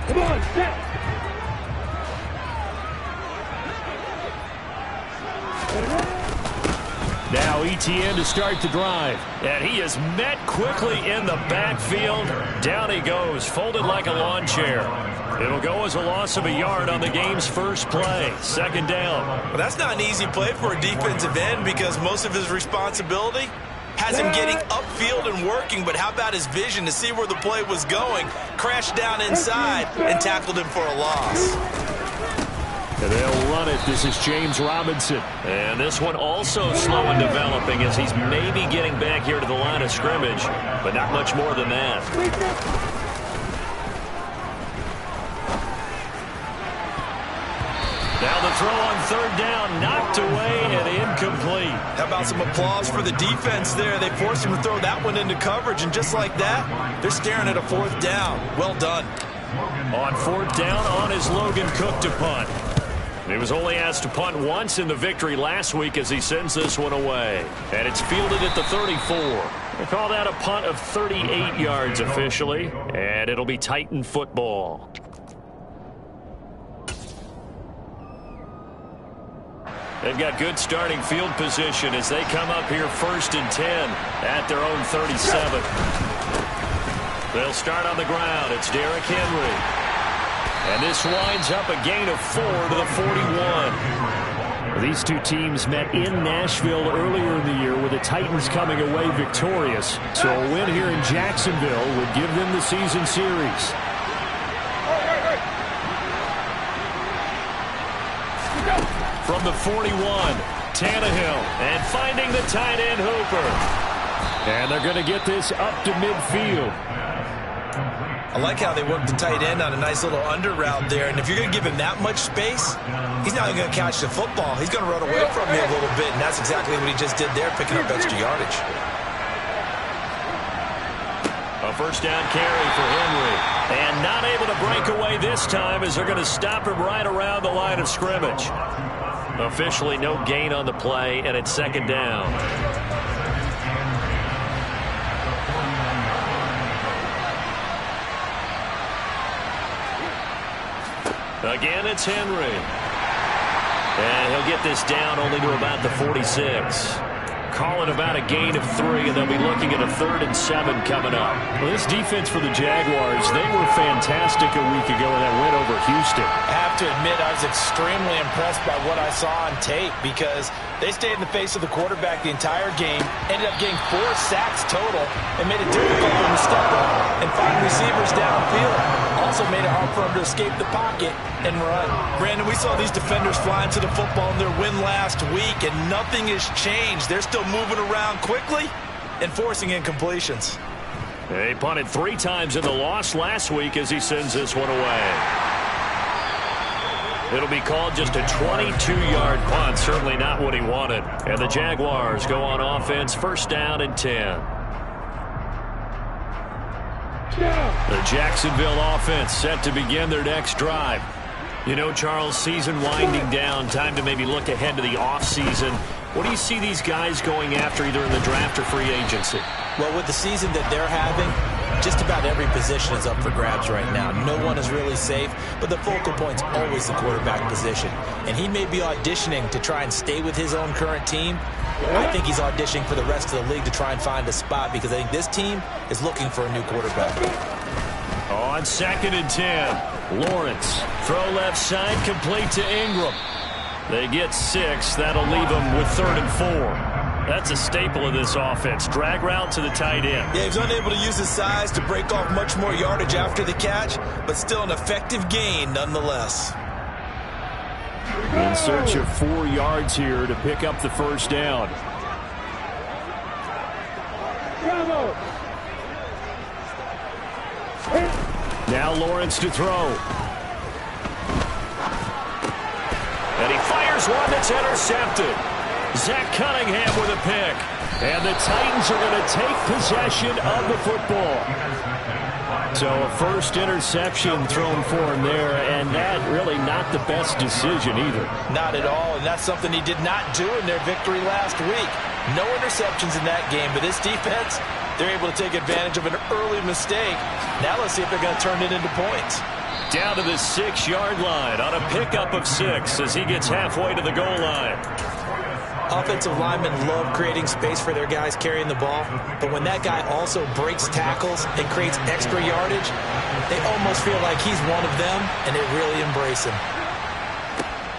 Come on, set. Now ETN to start the drive. And he is met quickly in the backfield. Down he goes, folded like a lawn chair. It'll go as a loss of a yard on the game's first play. Second down. Well, that's not an easy play for a defensive end because most of his responsibility has him getting upfield and working, but how about his vision to see where the play was going, crashed down inside, and tackled him for a loss. And they'll run it. This is James Robinson. And this one also slow in developing as he's maybe getting back here to the line of scrimmage, but not much more than that. Now the throw on third down, knocked away and incomplete. How about some applause for the defense there? They forced him to throw that one into coverage, and just like that, they're staring at a fourth down. Well done. On fourth down, on is Logan Cook to punt. He was only asked to punt once in the victory last week as he sends this one away. And it's fielded at the 34. They call that a punt of 38 yards officially. And it'll be Titan football. They've got good starting field position as they come up here 1st and 10 at their own 37. They'll start on the ground. It's Derrick Henry. And this winds up a gain of 4 to the 41. These two teams met in Nashville earlier in the year with the Titans coming away victorious. So a win here in Jacksonville would give them the season series. From the 41, Tannehill, and finding the tight end Hooper. And they're going to get this up to midfield. I like how they work the tight end on a nice little under route there. And if you're going to give him that much space, he's not even going to catch the football. He's going to run away from you a little bit, and that's exactly what he just did there, picking up extra yardage. A first down carry for Henry. And not able to break away this time as they're going to stop him right around the line of scrimmage. Officially no gain on the play, and it's second down. Again, it's Henry. And he'll get this down only to about the 46. Calling about a gain of 3, and they'll be looking at a 3rd and 7 coming up. Well, this defense for the Jaguars, they were fantastic a week ago in that win over Houston. I have to admit, I was extremely impressed by what I saw on tape because they stayed in the face of the quarterback the entire game, ended up getting 4 sacks total, and made it difficult for him to step up and find receivers downfield. Also made it hard for him to escape the pocket and run. Brandon, we saw these defenders flying to the football in their win last week, and nothing has changed. They're still moving around quickly and forcing incompletions. They punted 3 times in the loss last week as he sends this one away. It'll be called just a 22-yard punt, certainly not what he wanted. And the Jaguars go on offense, first down and 10. The Jacksonville offense set to begin their next drive. You know, Charles, season winding down, time to maybe look ahead to the offseason. What do you see these guys going after either in the draft or free agency? Well, with the season that they're having, just about every position is up for grabs right now. No one is really safe, but the focal point's always the quarterback position. And he may be auditioning to try and stay with his own current team. I think he's auditioning for the rest of the league to try and find a spot because I think this team is looking for a new quarterback. On 2nd and 10, Lawrence. Throw left side, complete to Ingram. They get 6. That'll leave them with 3rd and 4. That's a staple of this offense. Drag route to the tight end. Yeah, he was unable to use his size to break off much more yardage after the catch, but still an effective gain nonetheless. In search of 4 yards here to pick up the first down. Now Lawrence to throw. And he fires one that's intercepted. Zach Cunningham with a pick. And the Titans are going to take possession of the football. So a first interception thrown for him there, and that really not the best decision either. Not at all, and that's something he did not do in their victory last week. No interceptions in that game, but this defense, they're able to take advantage of an early mistake. Now let's see if they're going to turn it into points. Down to the 6-yard line on a pickup of 6 as he gets halfway to the goal line. Offensive linemen love creating space for their guys carrying the ball, but when that guy also breaks tackles and creates extra yardage, they almost feel like he's one of them, and they really embrace him.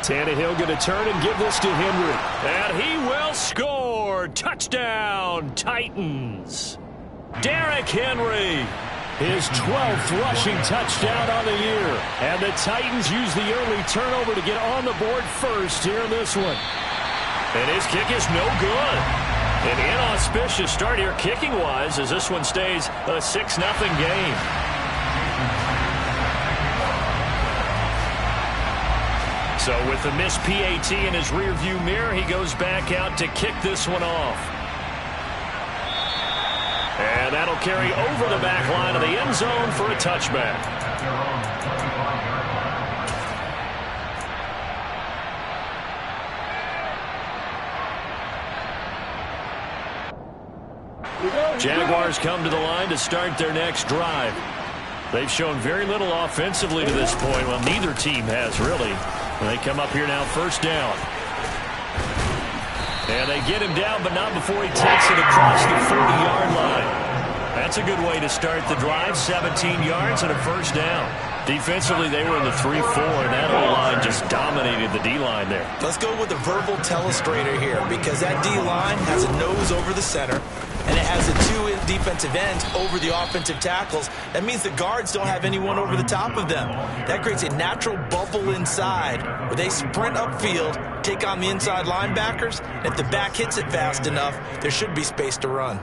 Tannehill going to turn and give this to Henry. And he will score. Touchdown, Titans. Derrick Henry. His 12th rushing touchdown on the year. And the Titans use the early turnover to get on the board first here in this one. And his kick is no good. An inauspicious start here kicking-wise as this one stays a 6-0 game. So with the missed PAT in his rearview mirror, he goes back out to kick this one off. And that'll carry over the back line of the end zone for a touchback. Jaguars come to the line to start their next drive. They've shown very little offensively to this point. Well, neither team has really. They come up here now, first down. And they get him down, but not before he takes it across the 40-yard line. That's a good way to start the drive. 17 yards and a first down. Defensively, they were in the 3-4, and that O-line just dominated the D-line there. Let's go with a verbal telestrator here, because that D-line has a nose over the center, and it has the 2 defensive ends over the offensive tackles. That means the guards don't have anyone over the top of them. That creates a natural bubble inside where they sprint upfield, take on the inside linebackers, and if the back hits it fast enough, there should be space to run.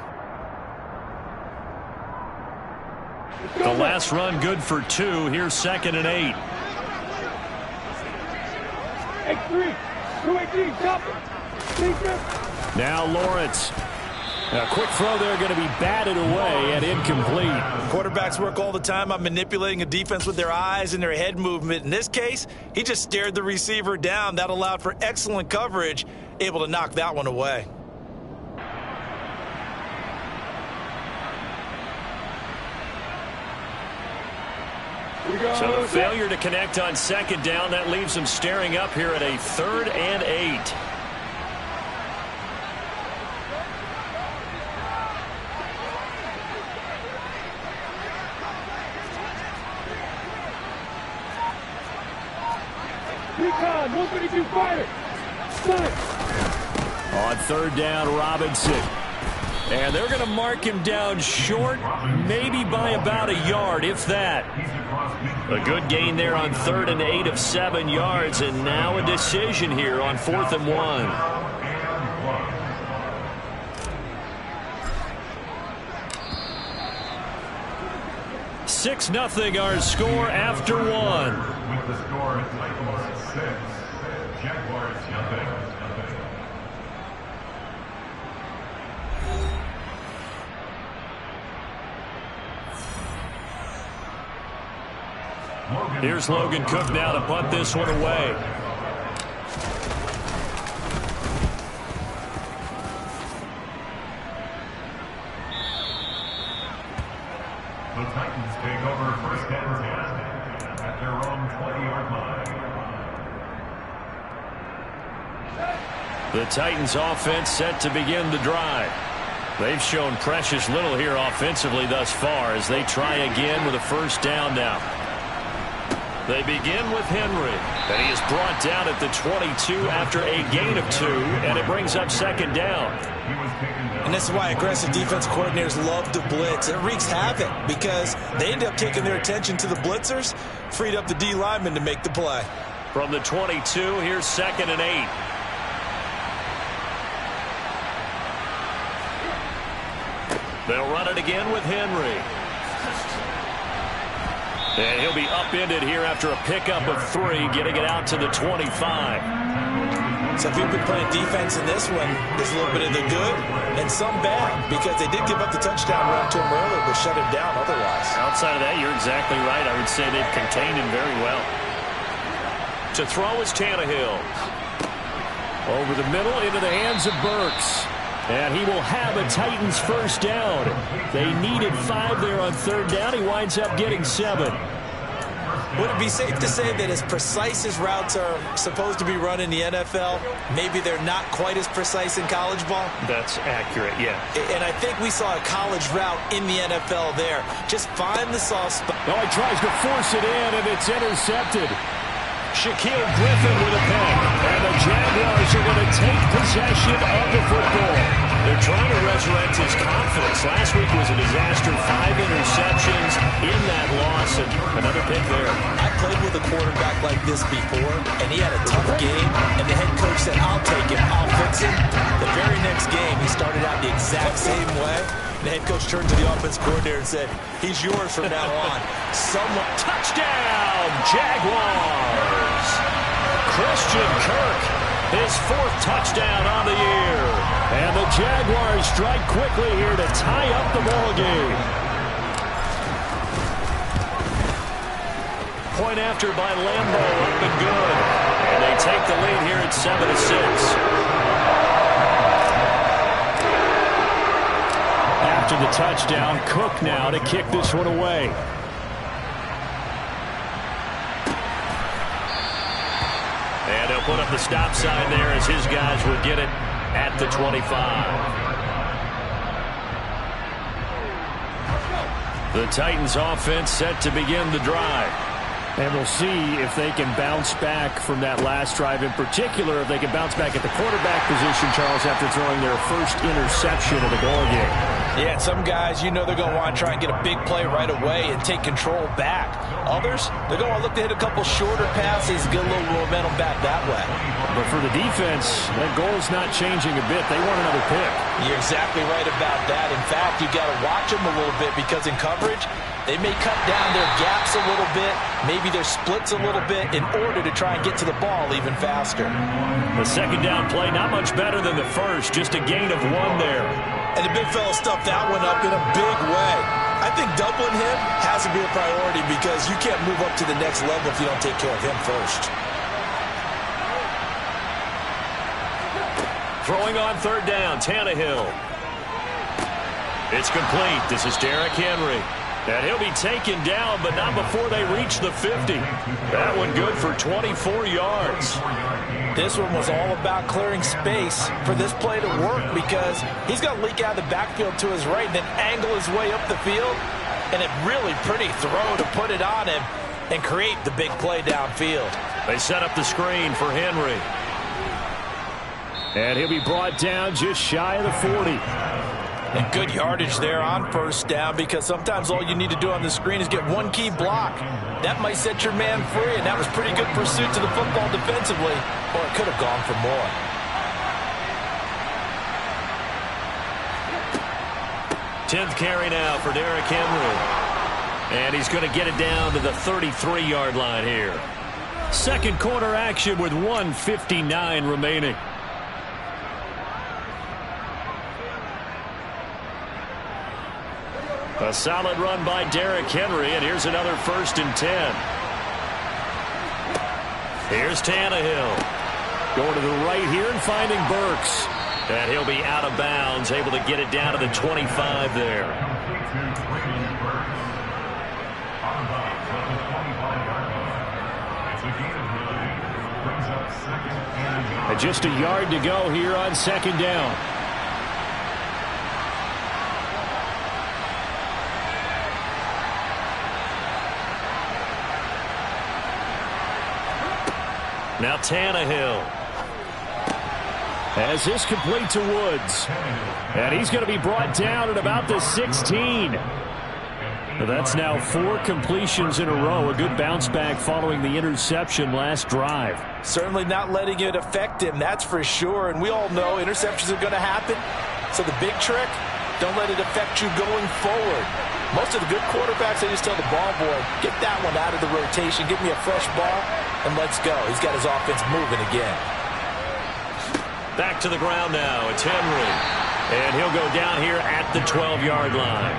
The last run good for 2. Here's 2nd and 8. Now Lawrence. A quick throw there going to be batted away and incomplete. Quarterbacks work all the time on manipulating a defense with their eyes and their head movement. In this case, he just stared the receiver down. That allowed for excellent coverage, able to knock that one away. So the failure to connect on 2nd down, that leaves them staring up here at a 3rd and 8. On 3rd down, Robinson. And they're going to mark him down short, maybe by about a yard, if that. A good gain there on 3rd and 8 of 7 yards, and now a decision here on 4th and 1. Six nothing our score after 1. With the score Titans 6, Jaguars nothing. Here's Logan Cook now to punt this one away. The Titans take over 1st and 10 at their own 20-yard line. The Titans offense set to begin the drive. They've shown precious little here offensively thus far as they try again with a first down now. They begin with Henry, and he is brought down at the 22 after a gain of 2, and it brings up 2nd down. And this is why aggressive defense coordinators love to blitz. It wreaks havoc because they end up taking their attention to the blitzers, freed up the D lineman to make the play. From the 22, here's 2nd and 8. They'll run it again with Henry. And he'll be upended here after a pickup of 3, getting it out to the 25. So if you've been playing defense in this one, there's a little bit of the good and some bad because they did give up the touchdown run to him earlier but shut him down otherwise. Outside of that, you're exactly right. I would say they've contained him very well. To throw is Tannehill. Over the middle into the hands of Burks. And he will have a Titans first down. They needed 5 there on 3rd down. He winds up getting 7. Would it be safe to say that as precise as routes are supposed to be run in the NFL, maybe they're not quite as precise in college ball? That's accurate, yeah. And I think we saw a college route in the NFL there. Just find the soft spot. Oh, he tries to force it in, and it's intercepted. Shaquille Griffin with a pick. And the Jaguars are going to take possession of the football. They're trying to resurrect his confidence. Last week was a disaster. 5 interceptions in that loss, and another pick there. I played with a quarterback like this before, and he had a tough game, and the head coach said, I'll take him, I'll fix him. The very next game, he started out the exact same way. The head coach turned to the offense coordinator and said, he's yours from now on. Touchdown, Jaguars! Christian Kirk, his 4th touchdown on the year. And the Jaguars strike quickly here to tie up the ball game. Point after by Lambo, up and good. And they take the lead here at 7-6. After the touchdown, Cook now to kick this one away. And he'll put up the stop sign there as his guys will get it at the 25. The Titans offense set to begin the drive. And we'll see if they can bounce back from that last drive. In particular, if they can bounce back at the quarterback position, Charles, after throwing their first interception of the ball game. Yeah, and some guys, you know they're going to want to try and get a big play right away and take control back. Others, they're going to look to hit a couple shorter passes, get a little momentum back that way. But for the defense, that goal's not changing a bit. They want another pick. You're exactly right about that. In fact, you've got to watch them a little bit because in coverage, they may cut down their gaps a little bit, maybe their splits a little bit in order to try and get to the ball even faster. The second down play, not much better than the first, just a gain of 1 there. And the big fella stuffed that one up in a big way. I think doubling him has to be a priority because you can't move up to the next level if you don't take care of him first. Throwing on 3rd down, Tannehill. It's complete. This is Derrick Henry. And he'll be taken down, but not before they reach the 50. That one good for 24 yards. This one was all about clearing space for this play to work because he's going to leak out of the backfield to his right and then angle his way up the field. And a really pretty throw to put it on him and create the big play downfield. They set up the screen for Henry. And he'll be brought down just shy of the 40. And good yardage there on 1st down because sometimes all you need to do on the screen is get one key block. That might set your man free, and that was pretty good pursuit to the football defensively, or it could have gone for more. Tenth carry now for Derrick Henry. And he's going to get it down to the 33-yard line here. Second quarter action with 1:59 remaining. A solid run by Derrick Henry, and here's another 1st and 10. Here's Tannehill. Going to the right here and finding Burks. And he'll be out of bounds, able to get it down to the 25 there. And just a yard to go here on 2nd down. Now Tannehill. As this complete to Woods. And he's going to be brought down at about the 16. That's now 4 completions in a row. A good bounce back following the interception last drive. Certainly not letting it affect him, that's for sure. And we all know interceptions are going to happen. So the big trick, don't let it affect you going forward. Most of the good quarterbacks, they just tell the ball boy, get that one out of the rotation, give me a fresh ball, and let's go. He's got his offense moving again. Back to the ground now. It's Henry. And he'll go down here at the 12-yard line.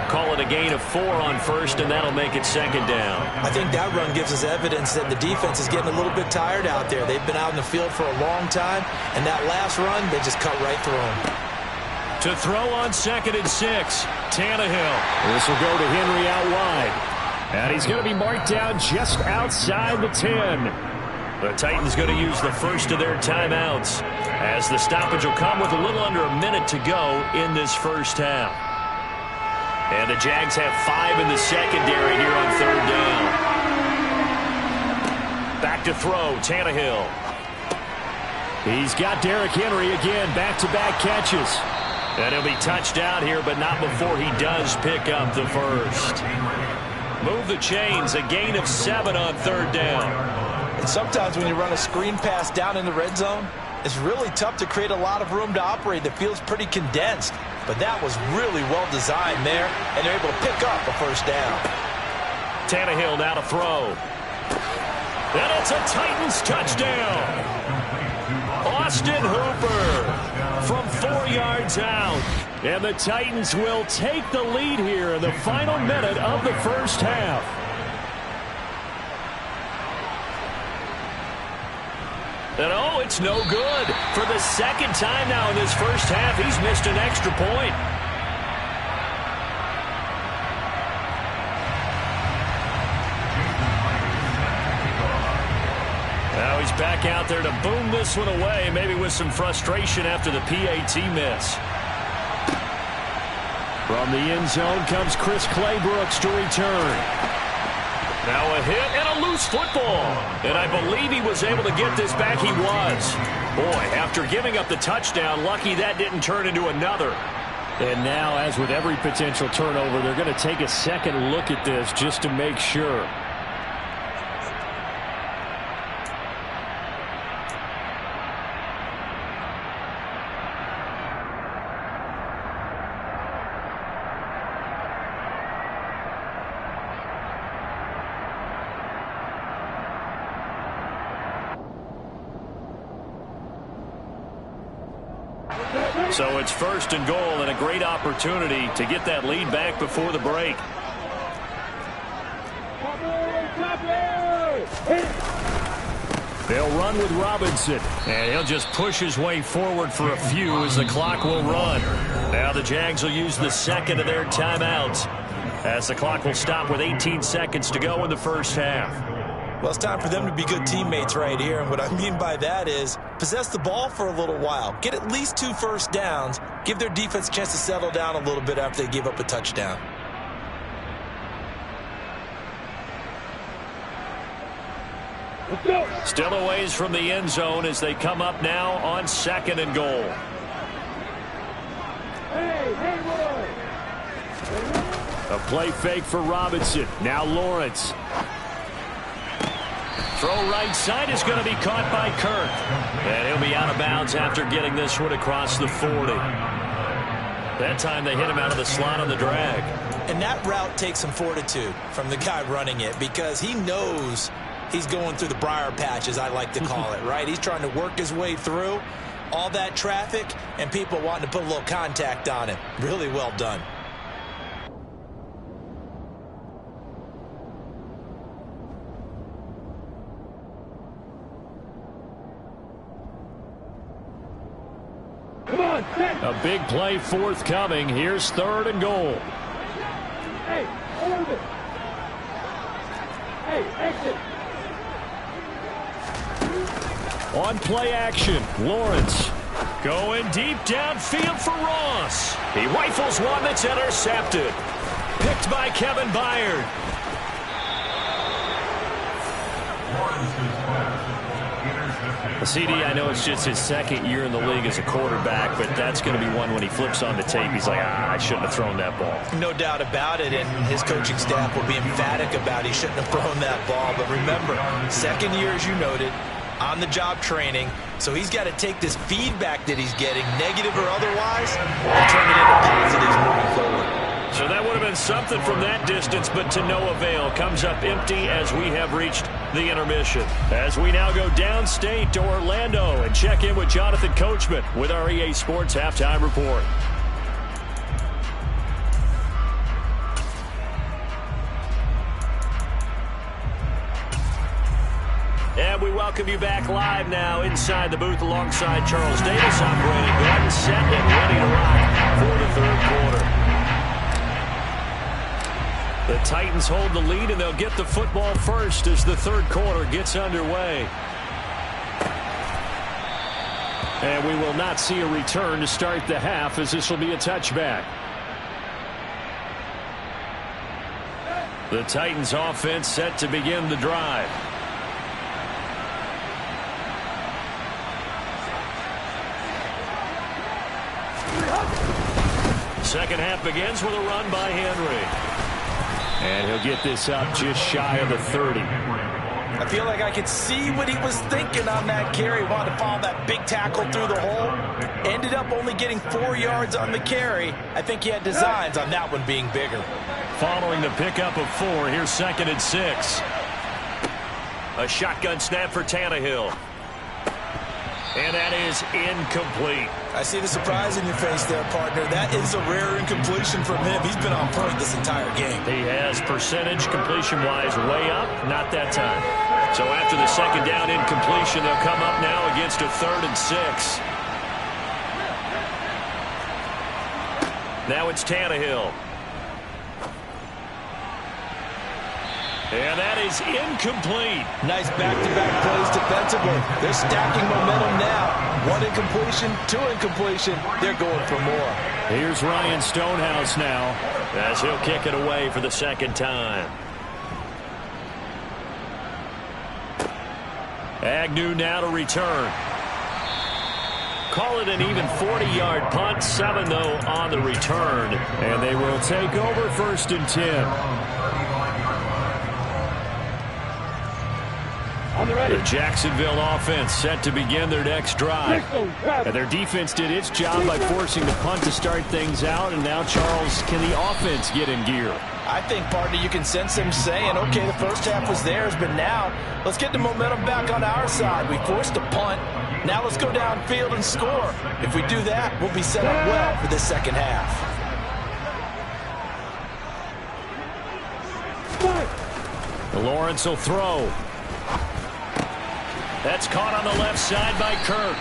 Call it a gain of 4 on 1st, and that'll make it 2nd down. I think that run gives us evidence that the defense is getting a little bit tired out there. They've been out in the field for a long time, and that last run, they just cut right through them. To throw on 2nd and 6, Tannehill. This will go to Henry out wide. And he's going to be marked down just outside the 10. The Titans going to use the first of their timeouts as the stoppage will come with a little under a minute to go in this first half. And the Jags have 5 in the secondary here on third down. Back to throw, Tannehill. He's got Derrick Henry again, back-to-back catches. And he'll be touched down here, but not before he does pick up the first. Move the chains, a gain of 7 on third down. And sometimes when you run a screen pass down in the red zone, it's really tough to create a lot of room to operate. The field's pretty condensed. But that was really well designed there, and they're able to pick up a first down. Tannehill now to throw. And it's a Titans touchdown. Austin Hooper from 4 yards out. And the Titans will take the lead here in the final minute of the first half. And oh, it's no good. For the second time now in this first half, he's missed an extra point. Now he's back out there to boom this one away, maybe with some frustration after the PAT miss. From the end zone comes Chris Claybrooks to return. Now a hit and a loose football. And I believe he was able to get this back. He was. Boy, after giving up the touchdown, lucky that didn't turn into another. And now, as with every potential turnover, they're going to take a second look at this just to make sure. So it's first and goal and a great opportunity to get that lead back before the break. They'll run with Robinson, and he'll just push his way forward for a few as the clock will run. Now the Jags will use the second of their timeouts as the clock will stop with 18 seconds to go in the first half. Well, it's time for them to be good teammates right here, and what I mean by that is possess the ball for a little while, get at least 2 first downs, give their defense a chance to settle down a little bit after they give up a touchdown. Still a ways from the end zone as they come up now on second and goal. A play fake for Robinson. Now Lawrence. Throw right side is going to be caught by Kirk. And he'll be out of bounds after getting this one across the 40. That time they hit him out of the slot on the drag. And that route takes some fortitude from the guy running it because he knows he's going through the briar patch, as I like to call it, right? He's trying to work his way through all that traffic and people wanting to put a little contact on him. Really well done. A big play forthcoming. Here's third and goal. Hey, hold it. Hey, exit. On play action, Lawrence going deep downfield for Ross. He rifles one that's intercepted. Picked by Kevin Byard. CD, I know it's just his second year in the league as a quarterback, but that's going to be one when he flips on the tape. He's like, I shouldn't have thrown that ball. No doubt about it, and his coaching staff will be emphatic about he shouldn't have thrown that ball. But remember, second year, as you noted, on-the-job training, so he's got to take this feedback that he's getting, negative or otherwise, and turn it into positives moving forward. So that would have been something from that distance, but to no avail. Comes up empty as we have reached the intermission. As we now go downstate to Orlando and check in with Jonathan Coachman with our EA Sports Halftime Report. And we welcome you back live now inside the booth alongside Charles Davis. I'm Brandon Gordon, set and ready to rock for the third quarter. The Titans hold the lead, and they'll get the football first as the third quarter gets underway. And we will not see a return to start the half, as this will be a touchback. The Titans offense set to begin the drive. Second half begins with a run by Henry. And he'll get this up just shy of the 30. I feel like I could see what he was thinking on that carry. Wanted to follow that big tackle through the hole. Ended up only getting 4 yards on the carry. I think he had designs on that one being bigger. Following the pickup of 4, here's 2nd and 6. A shotgun snap for Tannehill. And that is incomplete. I see the surprise in your face there, partner. That is a rare incompletion from him. He's been on point this entire game. He has percentage completion-wise way up, not that time. So after the second down incompletion, they'll come up now against a 3rd and 6. Now it's Tannehill. And that is incomplete. Nice back-to-back plays defensively. They're stacking momentum now. 1 incompletion, 2 incompletion. They're going for more. Here's Ryan Stonehouse now, as he'll kick it away for the second time. Agnew now to return. Call it an even 40-yard punt. 7, though, on the return. And they will take over 1st and 10. The Jacksonville offense set to begin their next drive. And their defense did its job by forcing the punt to start things out. And now, Charles, can the offense get in gear? I think, partner, you can sense them saying, okay, the first half was theirs, but now let's get the momentum back on our side. We forced a punt. Now let's go downfield and score. If we do that, we'll be set up well for this second half. Lawrence will throw. That's caught on the left side by Kirk.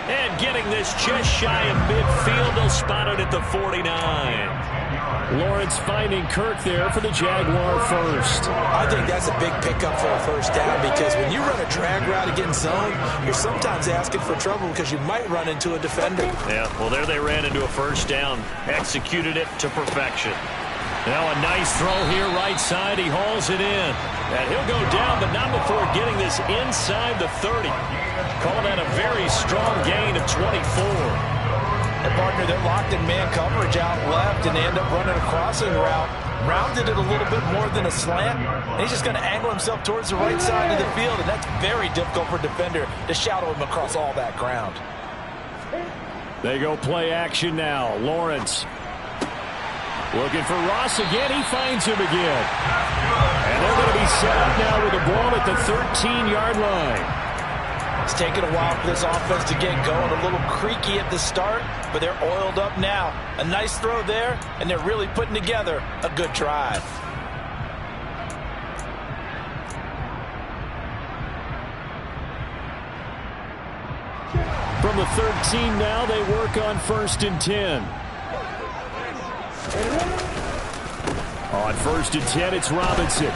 And getting this just shy of midfield, they'll spot it at the 49. Lawrence finding Kirk there for the Jaguar first. I think that's a big pickup for a first down, because when you run a drag route against zone, you're sometimes asking for trouble because you might run into a defender. Yeah, well, there they ran into a first down. Executed it to perfection. Now a nice throw here right side. He hauls it in. And he'll go down, but not before getting this inside the 30. Calling that a very strong gain of 24. And, partner, they're locked in man coverage out left, and they end up running a crossing route. Rounded it a little bit more than a slant. And he's just going to angle himself towards the right side of the field, and that's very difficult for a defender to shadow him across all that ground. They go play action now. Lawrence looking for Ross again. He finds him again. And they're going to be set up now with the ball at the 13-yard line. It's taken a while for this offense to get going. A little creaky at the start, but they're oiled up now. A nice throw there, and they're really putting together a good drive. From the 13 now, they work on 1st and 10. On 1st and 10, it's Robinson.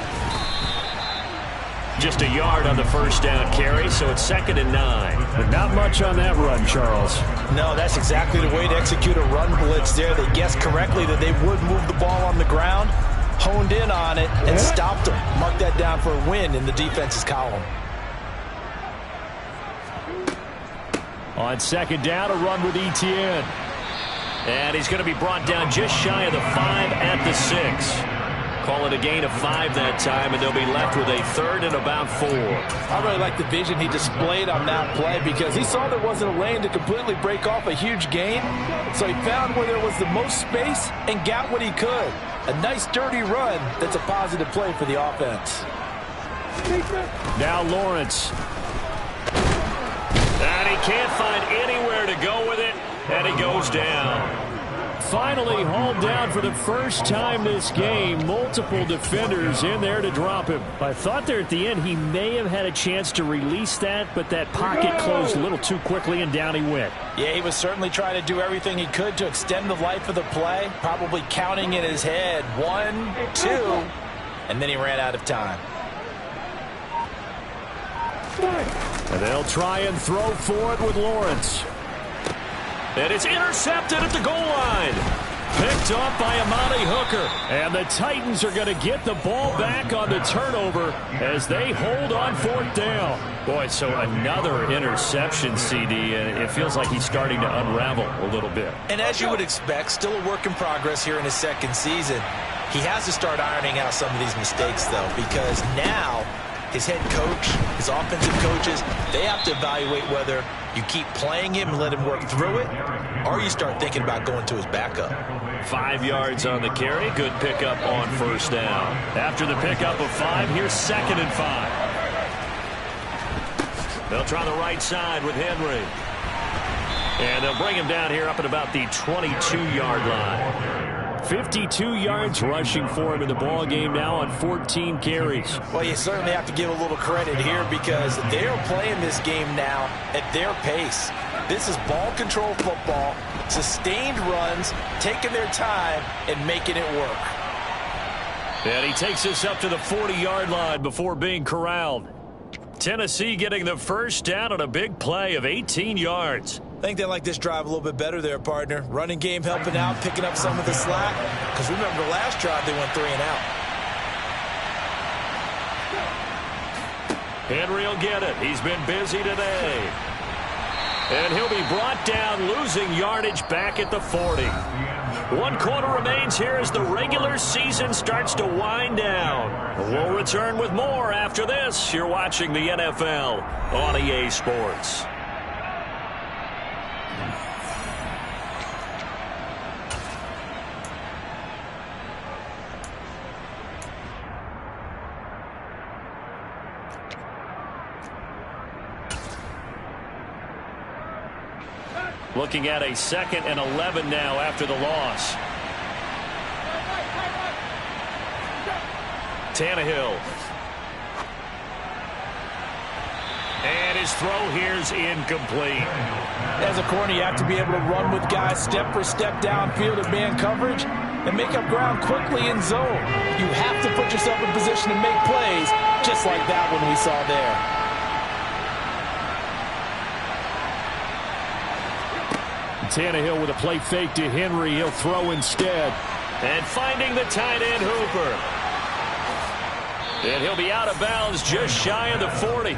Just a yard on the first down carry, so it's 2nd and 9. But not much on that run, Charles. No, that's exactly the way to execute a run blitz there. They guessed correctly that they would move the ball on the ground, honed in on it, and stopped them. Mark that down for a win in the defense's column. On 2nd down, a run with Etienne. And he's going to be brought down just shy of the 5 at the 6. Call it a gain of 5 that time, and they'll be left with a 3rd and about 4. I really like the vision he displayed on that play, because he saw there wasn't a lane to completely break off a huge gain. So he found where there was the most space and got what he could. A nice dirty run that's a positive play for the offense. Now Lawrence. And he can't find anywhere to go with it, and he goes down. finally hauled down for the first time this game. Multiple defenders in there to drop him. I thought there at the end he may have had a chance to release that, but that pocket closed a little too quickly and down he went. Yeah, he was certainly trying to do everything he could to extend the life of the play, probably counting in his head 1, 2, and then he ran out of time. And they'll try and throw for it with Lawrence. And it's intercepted at the goal line. Picked up by Amani Hooker. And the Titans are going to get the ball back on the turnover as they hold on 4th down. Boy, so another interception, CD, and it feels like he's starting to unravel a little bit. And as you would expect, still a work in progress here in his second season. He has to start ironing out some of these mistakes, though, because now his head coach, his offensive coaches, they have to evaluate whether you keep playing him and let him work through it, or you start thinking about going to his backup. 5 yards on the carry. Good pickup on 1st down. After the pickup of 5, here's 2nd and 5. They'll try the right side with Henry. And they'll bring him down here up at about the 22-yard line. 52 yards rushing for him in the ball game now on 14 carries. Well, you certainly have to give a little credit here because they're playing this game now at their pace. This is ball control football, sustained runs, taking their time and making it work. And he takes us up to the 40-yard line before being corralled. Tennessee getting the first down on a big play of 18 yards. I think they like this drive a little bit better there, partner. Running game helping out, picking up some of the slack. Because remember, the last drive they went 3 and out. Henry will get it. He's been busy today. And he'll be brought down, losing yardage back at the 40. 1 quarter remains here as the regular season starts to wind down. We'll return with more after this. You're watching the NFL on EA Sports. Looking at a 2nd and 11 now after the loss. Tannehill. And his throw here's incomplete. As a corner, you have to be able to run with guys step for step downfield in man coverage and make up ground quickly in zone. You have to put yourself in position to make plays, just like that one we saw there. Tannehill with a play fake to Henry. He'll throw instead. And finding the tight end, Hooper. And he'll be out of bounds just shy of the 40.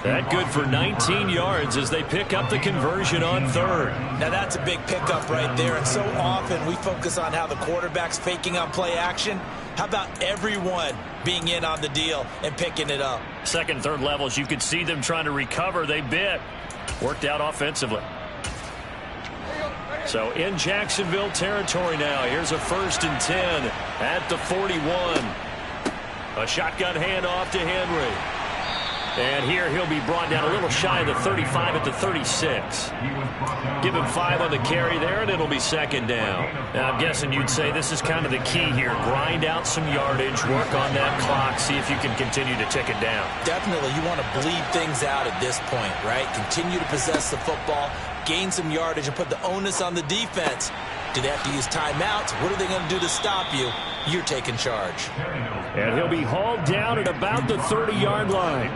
That good for 19 yards as they pick up the conversion on 3rd. Now that's a big pickup right there. And so often we focus on how the quarterback's faking on play action. How about everyone being in on the deal and picking it up? 2nd, 3rd levels, you could see them trying to recover. They bit. Worked out offensively. So in Jacksonville territory now. Here's a 1st and 10 at the 41. A shotgun handoff to Henry. And here he'll be brought down a little shy of the 35 at the 36. Give him 5 on the carry there, and it'll be 2nd down. Now, I'm guessing you'd say this is kind of the key here. Grind out some yardage, work on that clock, see if you can continue to tick it down. Definitely. You want to bleed things out at this point, right? Continue to possess the football, gain some yardage, and put the onus on the defense. Do they have to use timeouts? What are they going to do to stop you? You're taking charge. And he'll be hauled down at about the 30-yard line.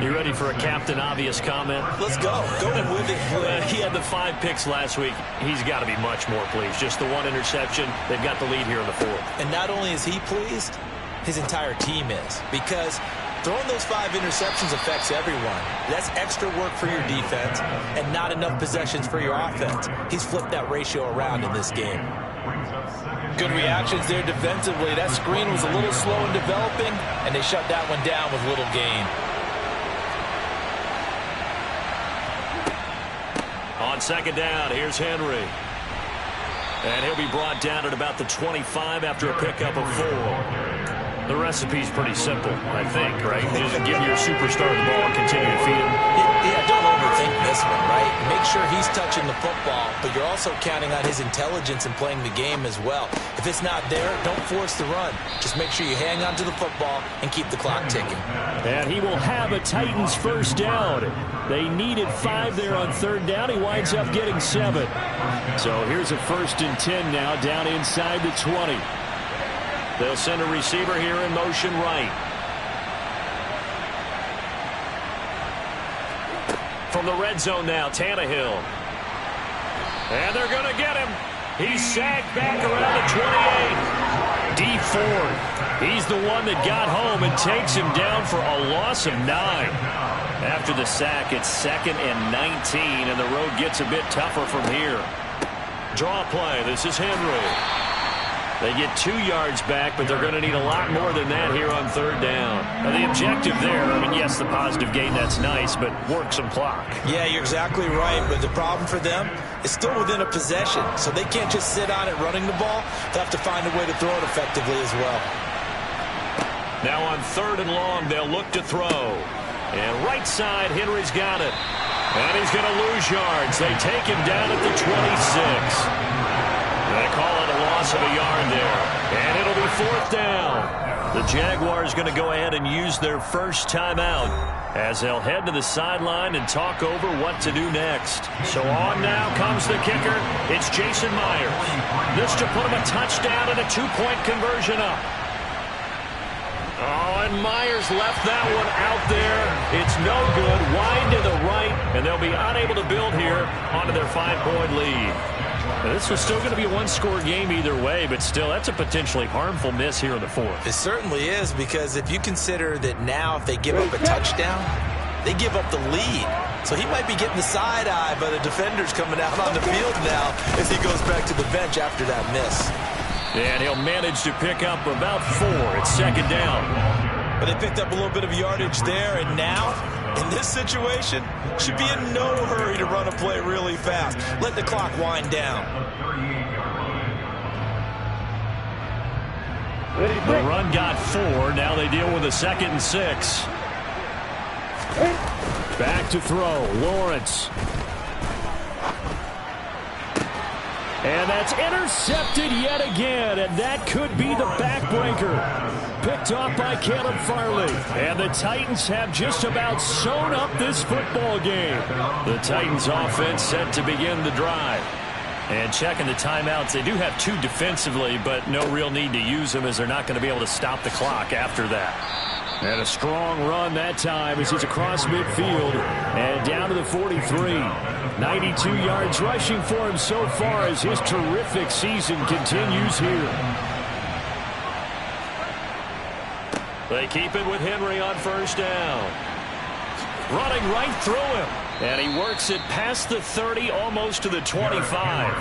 You ready for a Captain Obvious comment? Let's go. Go with it. He had the 5 picks last week. He's got to be much more pleased. Just the 1 interception. They've got the lead here in the 4th. And not only is he pleased, his entire team is. Because throwing those 5 interceptions affects everyone. That's extra work for your defense and not enough possessions for your offense. He's flipped that ratio around in this game. Good reactions there defensively. That screen was a little slow in developing, and they shut that one down with little gain. On 2nd down, here's Henry. And he'll be brought down at about the 25 after a pickup of 4. The recipe's pretty simple, I think, right? Just give your superstar the ball and continue to feed him. Yeah, don't overthink this one, right? Make sure he's touching the football, but you're also counting on his intelligence in playing the game as well. If it's not there, don't force the run. Just make sure you hang on to the football and keep the clock ticking. And he will have a Titans first down. They needed 5 there on third down. He winds up getting 7. So here's a 1st and 10 now down inside the 20. They'll send a receiver here in motion right. From the red zone now, Tannehill. And they're going to get him. He's sacked back around the 28. Dee Ford. He's the one that got home and takes him down for a loss of 9. After the sack, it's 2nd and 19, and the road gets a bit tougher from here. Draw play. This is Henry. They get 2 yards back, but they're going to need a lot more than that here on third down. Now, the objective there, I mean, yes, the positive gain, that's nice, but work some clock. Yeah, you're exactly right, but the problem for them is still within a possession, so they can't just sit on it running the ball. They'll have to find a way to throw it effectively as well. Now on 3rd and long, they'll look to throw. And right side, Henry's got it. And he's going to lose yards. They take him down at the 26. They call it a loss of a yard there. And it'll be 4th down. The Jaguars going to go ahead and use their first timeout as they'll head to the sideline and talk over what to do next. So on now comes the kicker. It's Jason Myers. This to put him a touchdown and a 2-point conversion up. Oh, and Myers left that one out there. It's no good. Wide to the right, and they'll be unable to build here onto their 5-point lead. Now, this was still going to be a 1-score game either way, but still, that's a potentially harmful miss here in the 4th. It certainly is, because if you consider that now if they give up a touchdown, they give up the lead. So he might be getting the side eye, but a defender's coming out on the field now as he goes back to the bench after that miss. And he'll manage to pick up about 4. It's 2nd down. But they picked up a little bit of yardage there, and now, in this situation, should be in no hurry to run a play really fast. Let the clock wind down. The run got 4. Now they deal with a 2nd and 6. Back to throw. Lawrence. And that's intercepted yet again, and that could be the backbreaker. Picked off by Caleb Farley. And the Titans have just about sewn up this football game. The Titans offense set to begin the drive. And checking the timeouts, they do have 2 defensively, but no real need to use them as they're not going to be able to stop the clock after that. And a strong run that time as he's across midfield and down to the 43. 92 yards rushing for him so far as his terrific season continues here. They keep it with Henry on 1st down. Running right through him. And he works it past the 30, almost to the 25.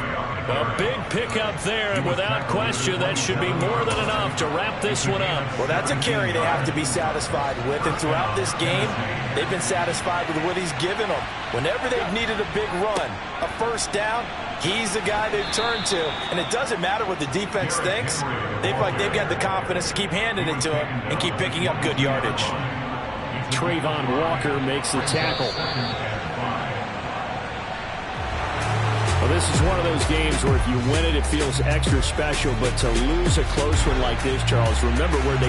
A big pickup there, and without question, that should be more than enough to wrap this one up. Well, that's a carry they have to be satisfied with, and throughout this game, they've been satisfied with what he's given them. Whenever they've needed a big run, a 1st down, he's the guy they've turned to, and it doesn't matter what the defense thinks. They've got the confidence to keep handing it to him and keep picking up good yardage. Trayvon Walker makes the tackle. Well, this is one of those games where if you win it, it feels extra special. But to lose a close one like this, Charles, remember where they